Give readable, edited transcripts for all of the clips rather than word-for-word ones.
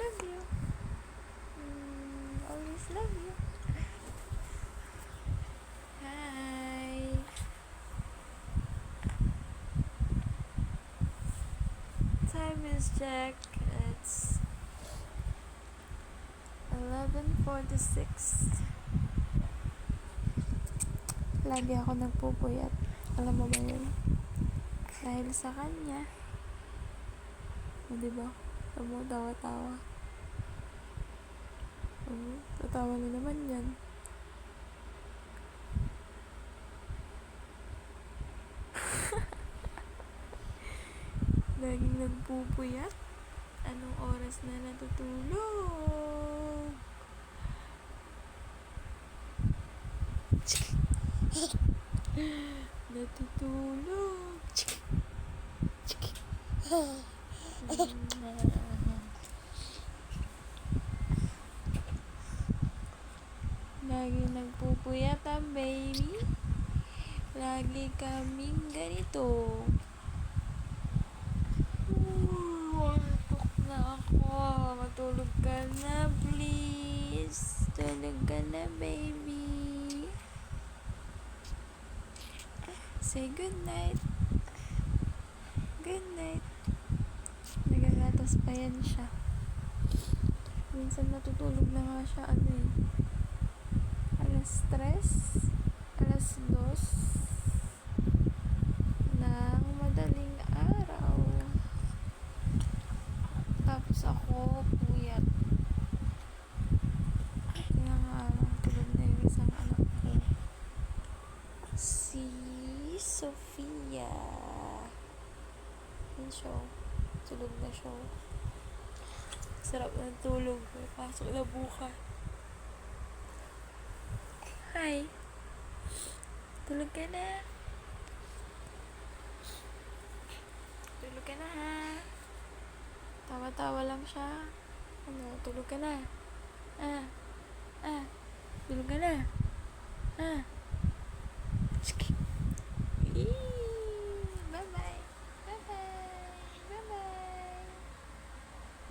love you. Always love you. Hi. Time is check. It's 11:46. Lagi ako nagpupuyat. Alam mo ba yun? Dahil sa kanya. O, diba? Tamo, tawa-tawa. Tatawa na naman yan. Laging nagpupuyat. Anong oras na natutulog? Natutulog. Lagi nagpupuyat ang baby. Lagi kaming ganito. Antok na ako. Matulog ka na, please. Tulog ka na, baby. Say good night. Good night. Nagagatas pa yan siya. Minsan natutulog na nga siya, alas 3, alas 2 ng madaling araw. Tapos ako, puyat. Kaya nga, tulog na yung isang anak ko. Si Sofia. Yun siya. Tulog na siya. Sarap ng tulog. May pasok na bukas. Hi. Tulog ka na. Tulog ka na, ha? Tawa-tawa lang siya. Tulog ka na. Tulog ka na. Bye-bye. Bye-bye. Bye-bye.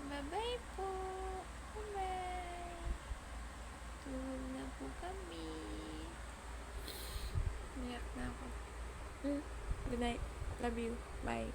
Bye-bye po. Bye-bye. Tulog na po kami. Niyak na ako. Good night. Love you. Bye.